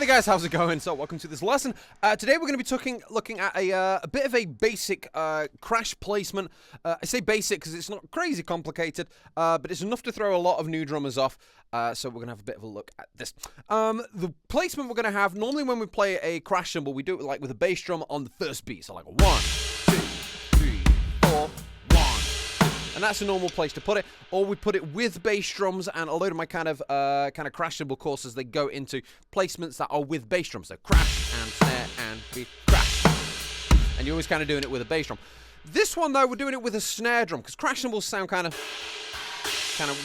there guys, how's it going? So welcome to this lesson. Today we're going to be looking at a bit of a basic crash placement. I say basic because it's not crazy complicated, but it's enough to throw a lot of new drummers off. So we're going to have a bit of a look at this. The placement we're going to have, normally when we play a crash cymbal, we do it like with a bass drum on the first beat. So like a 1, 2, 3, 4, 1. And that's a normal place to put it. Or we put it with bass drums, and a load of my kind of crash cymbal courses, they go into placements that are with bass drums. So crash and snare and beat, crash. And you're always kind of doing it with a bass drum. This one though, we're doing it with a snare drum because crash cymbals sound kind of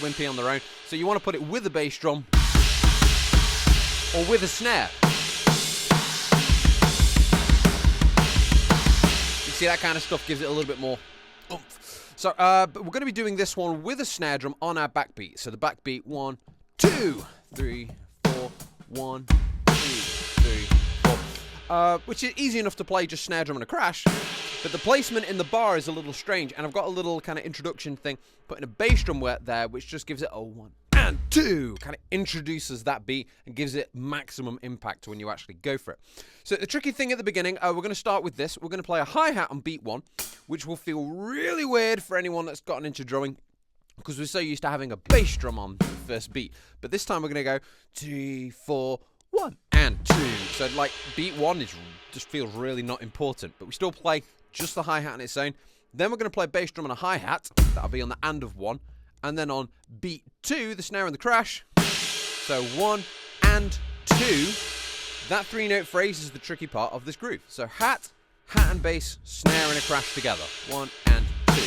wimpy on their own. So you want to put it with a bass drum or with a snare. You see, that kind of stuff gives it a little bit more oomph. So, but we're going to be doing this one with a snare drum on our backbeat. So the backbeat, 1, 2, 3, 4, 1, 2, 3, 4. Which is easy enough to play, just snare drum and a crash. But the placement in the bar is a little strange, and I've got a little kind of introduction thing, putting a bass drum there, which just gives it a 1 and 2, kind of introduces that beat and gives it maximum impact when you actually go for it. So the tricky thing at the beginning, we're going to start with this. We're going to play a hi-hat on beat 1, which will feel really weird for anyone that's gotten into drumming, because we're so used to having a bass drum on the first beat. But this time we're going to go 3, 4, 1 and 2. So like beat 1 just feels really not important, but we still play just the hi-hat on its own. Then we're going to play bass drum and a hi-hat. That'll be on the and of 1. And then on beat 2, the snare and the crash. So 1 and 2. That 3-note phrase is the tricky part of this groove. So hat and bass, snare and a crash together. 1 and 2.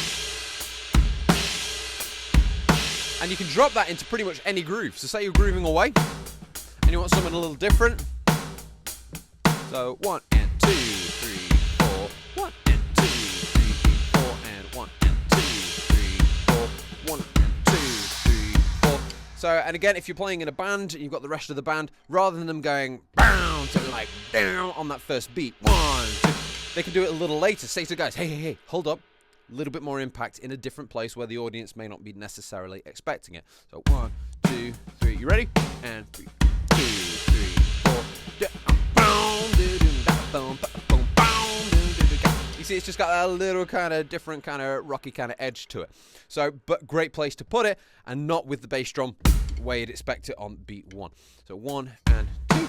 And you can drop that into pretty much any groove. So say you're grooving away and you want something a little different. So 1 and 2, 3, 4. 1 and 2, 3, 4, and 1 and 2, 3, 4. 1 and 2, 3, 4. So, and again, if you're playing in a band, you've got the rest of the band, rather than them going bound to like down on that first beat, 1, 2, they can do it a little later. Say to the guys, hey, hold up. A little bit more impact in a different place where the audience may not be necessarily expecting it. So 1, 2, 3. You ready? And 3, 2, 3, 4. You see, it's just got a little kind of different kind of rocky kind of edge to it. So, but great place to put it, and not with the bass drum the way you'd expect it on beat 1. So 1 and 2.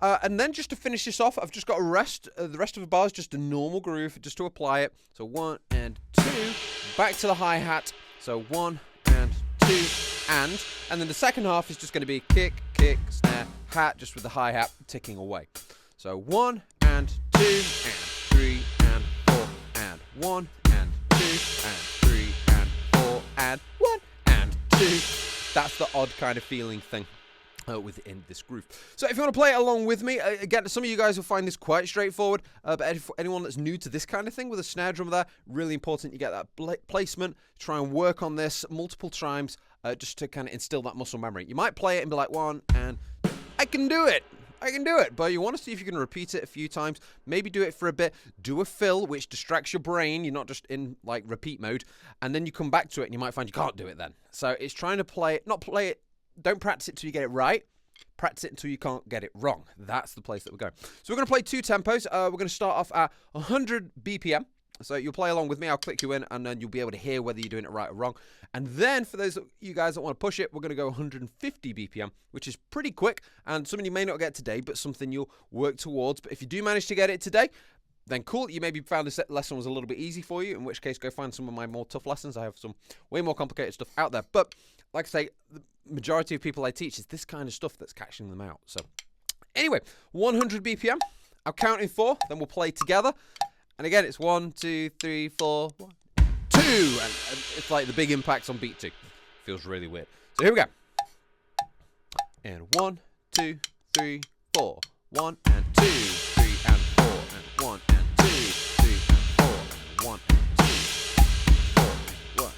And then just to finish this off, I've just got a rest. The rest of the bar is just a normal groove, just to apply it. So 1 and 2. Back to the hi-hat. So 1 and 2. And then the second half is just going to be kick, snare, hat, just with the hi-hat ticking away. So 1 and 2 and 3 and 4 and 1 and 2 and 3 and 4 and 1 and 2. That's the odd kind of feeling thing within this groove. So if you want to play it along with me, again, some of you guys will find this quite straightforward, but if anyone that's new to this kind of thing with a snare drum there, really important you get that placement. Try and work on this multiple times just to kind of instill that muscle memory. You might play it and be like 1 and I can do it, but you want to see if you can repeat it a few times, maybe do it for a bit, do a fill, which distracts your brain, you're not just in like repeat mode, and then you come back to it and you might find you can't do it then. So it's trying to don't practice it till you get it right, practice it until you can't get it wrong. That's the place that we're going. So we're going to play 2 tempos. We're going to start off at 100 BPM. So you'll play along with me, I'll click you in, and then you'll be able to hear whether you're doing it right or wrong. And then for those of you guys that want to push it, we're going to go 150 BPM, which is pretty quick, and something you may not get today, but something you'll work towards. But if you do manage to get it today, then cool. You maybe found this lesson was a little bit easy for you, in which case go find some of my more tough lessons. I have some way more complicated stuff out there. But like I say, the majority of people I teach is this kind of stuff that's catching them out. So anyway, 100 BPM. I'll count in 4, then we'll play together. And again, it's 1, 2, 3, 4, 1, 2. And it's like the big impacts on beat 2. Feels really weird. So here we go. And 1, 2, 3, 4. 1 and 2, 3 and 4. And 1 and 2, 3 and 4. And 1 and 2, 4 and 1.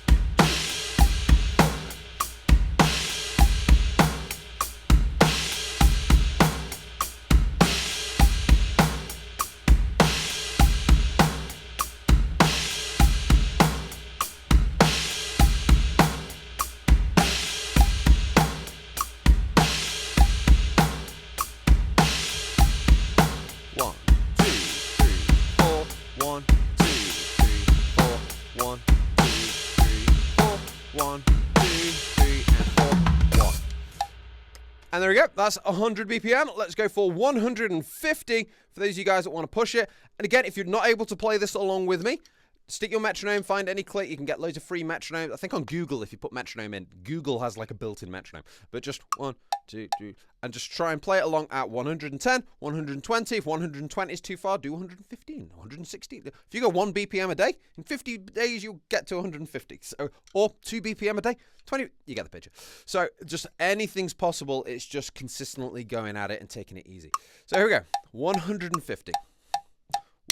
And there we go. That's 100 BPM. Let's go for 150 for those of you guys that want to push it. And again, if you're not able to play this along with me, stick your metronome, find any click. You can get loads of free metronomes. I think on Google, if you put metronome in, Google has like a built-in metronome. But just 1, 2, 3, and just try and play it along at 110, 120. If 120 is too far, do 115, 116. If you go 1 BPM a day, in 50 days, you'll get to 150. So, or 2 BPM a day, 20, you get the picture. So just anything's possible. It's just consistently going at it and taking it easy. So here we go, 150.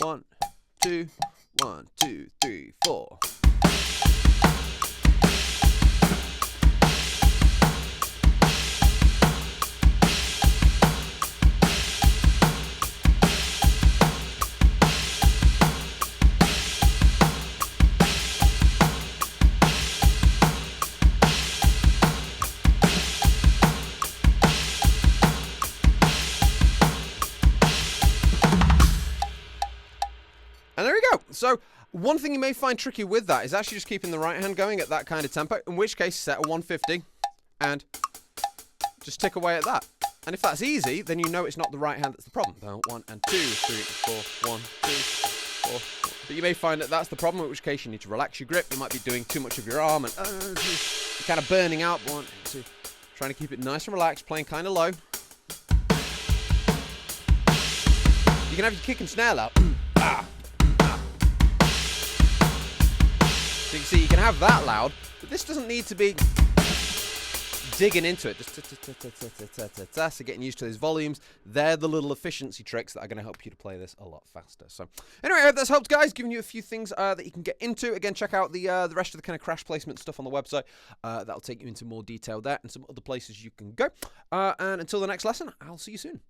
1, 2, 1, 2, 3, 4. And there we go. So one thing you may find tricky with that is actually just keeping the right hand going at that kind of tempo, in which case set a 150 and just tick away at that. And if that's easy, then you know it's not the right hand that's the problem. 1 and 2, 3, 4, 1, 2, 4. But you may find that that's the problem, in which case you need to relax your grip. You might be doing too much of your arm and you're kind of burning out. 1, 2, trying to keep it nice and relaxed, playing kind of low. You can have your kick and snare loud. So you can see you can have that loud, but this doesn't need to be digging into it. Just so getting used to those volumes. They're the little efficiency tricks that are going to help you to play this a lot faster. So anyway, I hope that's helped, guys. Giving you a few things that you can get into. Again, check out the rest of the kind of crash placement stuff on the website. That'll take you into more detail there and some other places you can go. And until the next lesson, I'll see you soon.